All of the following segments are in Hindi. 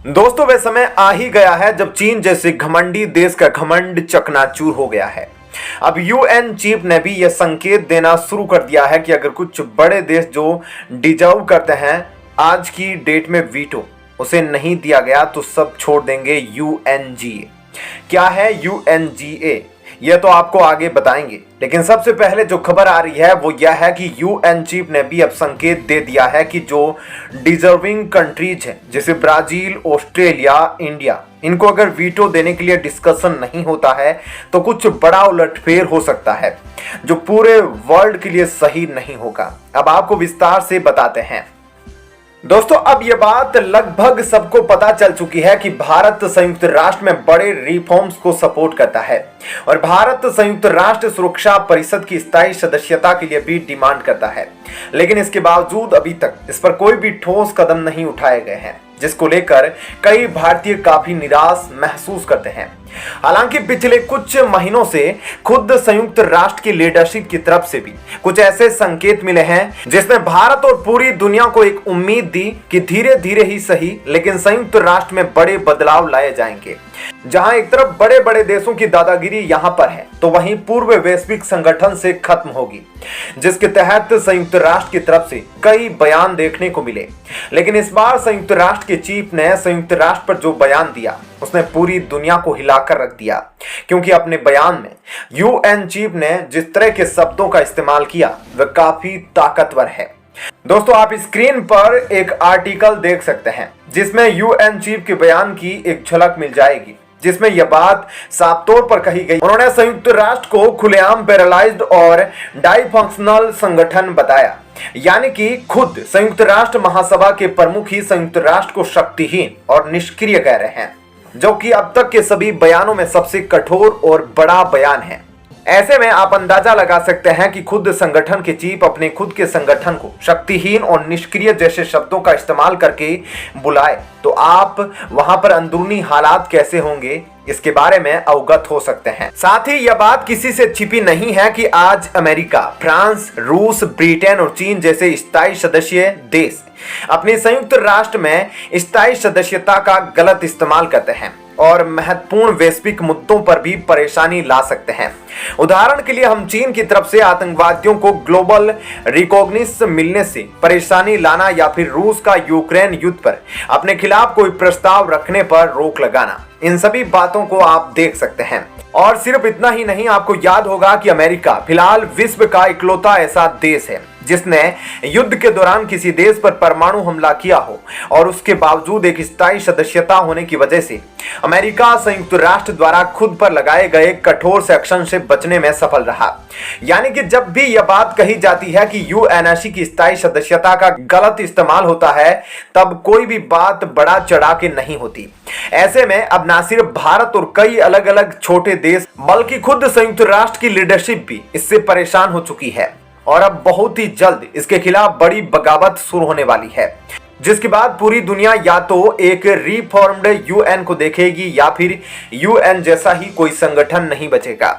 दोस्तों वह समय आ ही गया है जब चीन जैसे घमंडी देश का घमंड चकनाचूर हो गया है। अब यूएन चीफ ने भी यह संकेत देना शुरू कर दिया है कि अगर कुछ बड़े देश जो डिजर्व करते हैं आज की डेट में वीटो उसे नहीं दिया गया तो सब छोड़ देंगे यूएनजीए। क्या है यूएनजीए यह तो आपको आगे बताएंगे, लेकिन सबसे पहले जो खबर आ रही है वो यह है कि यूएन चीफ ने भी अब संकेत दे दिया है कि जो डिजर्विंग कंट्रीज हैं जैसे ब्राजील, ऑस्ट्रेलिया, इंडिया, इनको अगर वीटो देने के लिए डिस्कशन नहीं होता है तो कुछ बड़ा उलटफेर हो सकता है जो पूरे वर्ल्ड के लिए सही नहीं होगा। अब आपको विस्तार से बताते हैं। दोस्तों अब यह बात लगभग सबको पता चल चुकी है कि भारत संयुक्त राष्ट्र में बड़े रिफॉर्म्स को सपोर्ट करता है और भारत संयुक्त राष्ट्र सुरक्षा परिषद की स्थायी सदस्यता के लिए भी डिमांड करता है, लेकिन इसके बावजूद अभी तक इस पर कोई भी ठोस कदम नहीं उठाए गए हैं, जिसको लेकर कई भारतीय काफी निराश महसूस करते हैं। हालांकि पिछले कुछ महीनों से खुद संयुक्त राष्ट्र की लीडरशिप की तरफ से भी कुछ ऐसे संकेत मिले हैं जिसने भारत और पूरी दुनिया को एक उम्मीद दी कि धीरे धीरे ही सही लेकिन संयुक्त राष्ट्र में बड़े बदलाव लाए जाएंगे। जहां एक तरफ बड़े बड़े देशों की दादागिरी यहां पर है तो वहीं पूर्व वैश्विक संगठन से खत्म होगी, जिसके तहत संयुक्त राष्ट्र की तरफ से कई बयान देखने को मिले। लेकिन इस बार संयुक्त राष्ट्र के चीफ ने संयुक्त राष्ट्र पर जो बयान दिया उसने पूरी दुनिया को हिलाकर रख दिया, क्योंकि अपने बयान में यूएन चीफ ने जिस तरह के शब्दों का इस्तेमाल किया वह काफी ताकतवर है। दोस्तों आप स्क्रीन पर एक आर्टिकल देख सकते हैं जिसमें यूएन चीफ के बयान की एक झलक मिल जाएगी, जिसमें यह बात साफ तौर पर कही गई। उन्होंने संयुक्त राष्ट्र को खुलेआम पैरालाइज्ड और डाइफंक्शनल संगठन बताया, यानी कि खुद संयुक्त राष्ट्र महासभा के प्रमुख ही संयुक्त राष्ट्र को शक्तिहीन और निष्क्रिय कह रहे हैं, जो कि अब तक के सभी बयानों में सबसे कठोर और बड़ा बयान है। ऐसे में आप अंदाजा लगा सकते हैं कि खुद संगठन के चीफ अपने खुद के संगठन को शक्तिहीन और निष्क्रिय जैसे शब्दों का इस्तेमाल करके बुलाए तो आप वहां पर अंदरूनी हालात कैसे होंगे इसके बारे में अवगत हो सकते हैं। साथ ही यह बात किसी से छिपी नहीं है कि आज अमेरिका, फ्रांस, रूस, ब्रिटेन और चीन जैसे स्थायी सदस्य देश अपनी संयुक्त राष्ट्र में स्थायी सदस्यता का गलत इस्तेमाल करते हैं और महत्वपूर्ण वैश्विक मुद्दों पर भी परेशानी ला सकते हैं। उदाहरण के लिए हम चीन की तरफ से आतंकवादियों को ग्लोबल रिकॉग्निशन मिलने से परेशानी लाना या फिर रूस का यूक्रेन युद्ध पर अपने खिलाफ कोई प्रस्ताव रखने पर रोक लगाना, इन सभी बातों को आप देख सकते हैं। और सिर्फ इतना ही नहीं, आपको याद होगा कि अमेरिका फिलहाल विश्व का इकलौता ऐसा देश है जिसने युद्ध के दौरान किसी देश पर परमाणु हमला किया हो और उसके बावजूद एक स्थायी सदस्यता होने की वजह से अमेरिका संयुक्त राष्ट्र द्वारा खुद पर लगाए गए कठोर सैंक्शन से बचने में सफल रहा। यानी कि जब भी यह बात कही जाती है कि यूएनएससी की स्थायी सदस्यता का गलत इस्तेमाल होता है तब कोई भी बात बड़ा चढ़ा के नहीं होती। ऐसे में अब ना सिर्फ भारत और कई अलग अलग छोटे देश बल्कि खुद संयुक्त राष्ट्र की लीडरशिप भी इससे परेशान हो चुकी है और अब बहुत ही जल्द इसके खिलाफ बड़ी बगावत शुरू होने वाली है, जिसके बाद पूरी दुनिया या तो एक रिफॉर्म्ड यूएन को देखेगी या फिर यूएन जैसा ही कोई संगठन नहीं बचेगा,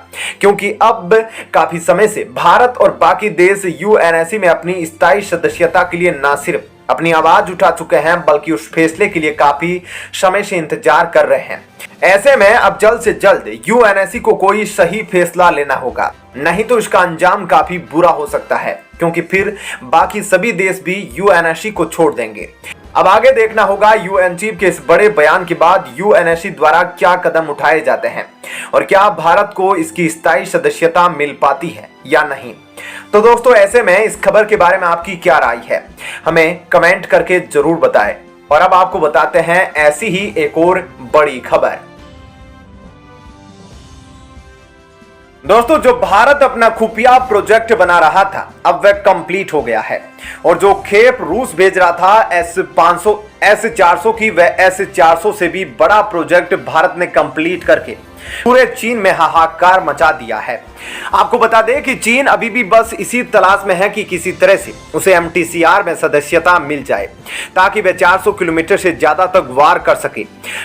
क्योंकि अब काफी समय से भारत और बाकी देश यूएनएससी में अपनी स्थायी सदस्यता के लिए न सिर्फ अपनी आवाज उठा चुके हैं बल्कि उस फैसले के लिए काफी समय से इंतजार कर रहे हैं। ऐसे में अब जल्द से जल्द यूएनएससी को कोई सही फैसला लेना होगा, नहीं तो इसका अंजाम काफी बुरा हो सकता है, क्योंकि फिर बाकी सभी देश भी यूएनएससी को छोड़ देंगे। अब आगे देखना होगा यूएन चीफ के इस बड़े बयान के बाद यूएनएससी द्वारा क्या कदम उठाए जाते हैं और क्या भारत को इसकी स्थायी सदस्यता मिल पाती है या नहीं। तो दोस्तों ऐसे में इस खबर के बारे में आपकी क्या राय है, हमें कमेंट करके जरूर बताएं। और अब आपको बताते हैं ऐसी ही एक और बड़ी खबर। दोस्तों जो भारत अपना खुफिया प्रोजेक्ट बना रहा था अब वह कंप्लीट हो गया है और जो खेप रूस भेज रहा था S-500 S-400 की, वह S-400 से भी बड़ा प्रोजेक्ट भारत ने कंप्लीट करके पूरे चीन में हाहाकार मचा दिया है। आपको बता दें कि चीन अभी भी बस इसी तलाश में है कि किसी तरह से उसे एमटीसीआर में सदस्यता मिल जाए ताकि वह 400 किलोमीटर से ज्यादा तक वार कर सके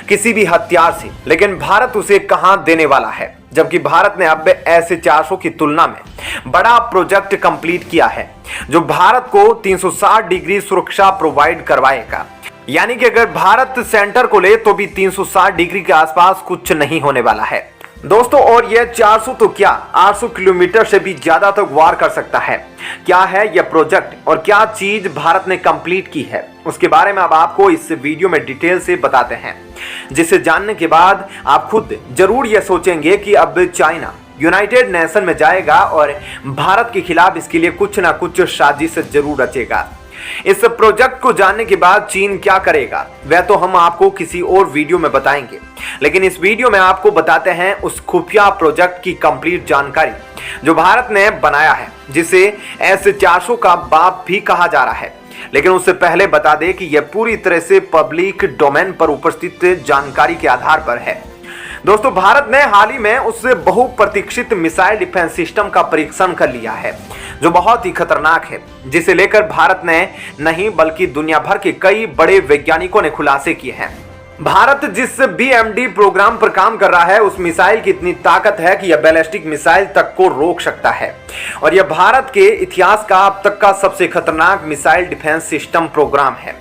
किसी भी हथियार से। लेकिन भारत उसे कहां देने वाला है, जबकि भारत ने अब S-400 की तुलना में बड़ा प्रोजेक्ट कंप्लीट किया है जो भारत को 360 डिग्री सुरक्षा प्रोवाइड करवाएगा। यानी कि अगर भारत सेंटर को ले तो भी 360 डिग्री के आसपास कुछ नहीं होने वाला है दोस्तों। और यह 400 तो क्या 800 किलोमीटर से भी ज्यादा तक वार कर सकता है। क्या है यह प्रोजेक्ट और क्या चीज भारत ने कंप्लीट की है, उसके बारे में अब आपको इस वीडियो में डिटेल से बताते हैं, जिसे जानने के बाद आप खुद जरूर यह सोचेंगे कि अब चाइना यूनाइटेड नेशन में जाएगा और भारत के खिलाफ इसके लिए कुछ ना कुछ साजिश जरूर रचेगा। इस प्रोजेक्ट को जानने के बाद चीन क्या करेगा वह तो हम आपको किसी और वीडियो में बताएंगे, लेकिन इस वीडियो में आपको बताते हैं उस खुफिया प्रोजेक्ट की कंप्लीट जानकारी जो भारत ने बनाया है, जिसे S-400 का बाप भी कहा जा रहा है। लेकिन उससे पहले बता दें कि यह पूरी तरह से पब्लिक डोमेन पर उपस्थित जानकारी के आधार पर है। दोस्तों, भारत ने हाल ही में उस बहुप्रतीक्षित मिसाइल डिफेंस सिस्टम का परीक्षण कर लिया है जो बहुत ही खतरनाक है, जिसे लेकर भारत ने नहीं बल्कि दुनिया भर के कई बड़े वैज्ञानिकों ने खुलासे किए हैं। भारत जिस BMD प्रोग्राम पर काम कर रहा है उस मिसाइल की इतनी ताकत है कि यह बैलिस्टिक मिसाइल तक को रोक सकता है और यह भारत के इतिहास का अब तक का सबसे खतरनाक मिसाइल डिफेंस सिस्टम प्रोग्राम है।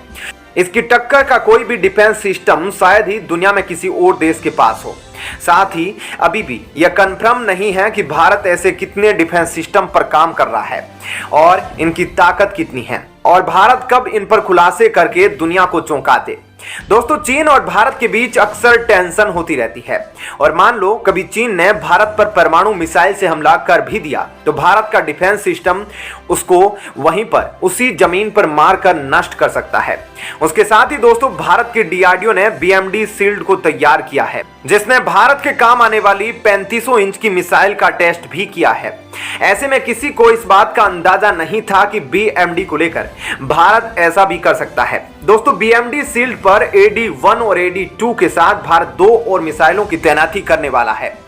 इसकी टक्कर का कोई भी डिफेंस सिस्टम शायद ही दुनिया में किसी और देश के पास हो। साथ ही अभी भी यह कंफर्म नहीं है कि भारत ऐसे कितने डिफेंस सिस्टम पर काम कर रहा है और इनकी ताकत कितनी है और भारत कब इन पर खुलासे करके दुनिया को चौंका दे। दोस्तों, चीन और भारत के बीच अक्सर टेंशन होती रहती है और मान लो कभी चीन ने भारत पर परमाणु मिसाइल से हमला कर भी दिया तो भारत का डिफेंस सिस्टम उसको वहीं पर उसी जमीन पर मारकर नष्ट कर सकता है। उसके साथ ही दोस्तों, भारत के DRDO ने BMD शील्ड को तैयार किया है, जिसने भारत के काम आने वाली 3500 इंच की मिसाइल का टेस्ट भी किया है। ऐसे में किसी को इस बात का अंदाजा नहीं था कि BMD को लेकर भारत ऐसा भी कर सकता है। दोस्तों, BMD शील्ड पर AD-1 और AD-2 के साथ भारत 2 और मिसाइलों की तैनाती करने वाला है।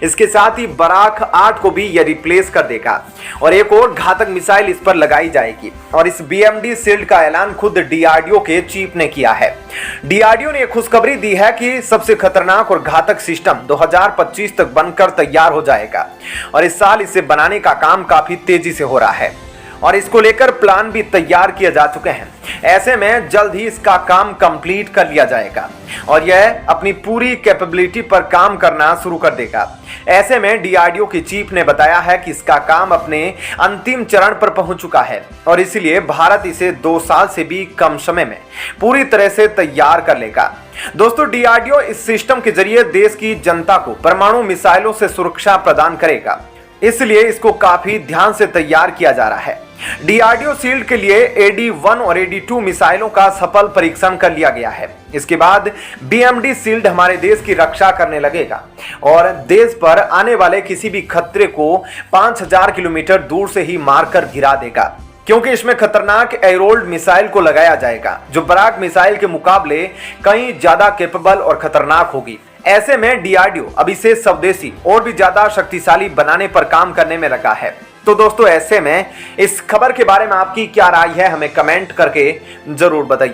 इसके साथ ही बराक 8 को भी यह रिप्लेस कर देगा और एक और घातक मिसाइल इस पर लगाई जाएगी और इस BMD शील्ड का ऐलान खुद DRDO के चीफ ने किया है। DRDO ने खुशखबरी दी है कि सबसे खतरनाक और घातक सिस्टम 2025 तक बनकर तैयार हो जाएगा और इस साल इसे बनाने का काम काफी तेजी से हो रहा है और इसको लेकर प्लान भी तैयार किए जा चुके हैं। ऐसे में जल्द ही इसका काम कंप्लीट कर लिया जाएगा और यह अपनी पूरी कैपेबिलिटी पर काम करना शुरू कर देगा। ऐसे में DRDO के चीफ ने बताया है कि इसका काम अपने अंतिम चरण पर पहुंच चुका है और इसलिए भारत इसे 2 साल से भी कम समय में पूरी तरह से तैयार कर लेगा। दोस्तों, DRDO इस सिस्टम के जरिए देश की जनता को परमाणु मिसाइलों से सुरक्षा प्रदान करेगा, इसलिए इसको काफी ध्यान से तैयार किया जा रहा है। DRDO शील्ड के लिए AD-1 और AD-2 मिसाइलों का सफल परीक्षण कर लिया गया है। इसके बाद BMD शील्ड हमारे देश की रक्षा करने लगेगा और देश पर आने वाले किसी भी खतरे को 5000 किलोमीटर दूर से ही मारकर गिरा देगा, क्योंकि इसमें खतरनाक एरोल्ड मिसाइल को लगाया जाएगा जो बराक मिसाइल के मुकाबले कहीं ज्यादा कैपेबल और खतरनाक होगी। ऐसे में DRDO अब इसे स्वदेशी और भी ज्यादा शक्तिशाली बनाने पर काम करने में लगा है। तो दोस्तों, ऐसे में इस खबर के बारे में आपकी क्या राय है हमें कमेंट करके जरूर बताइए।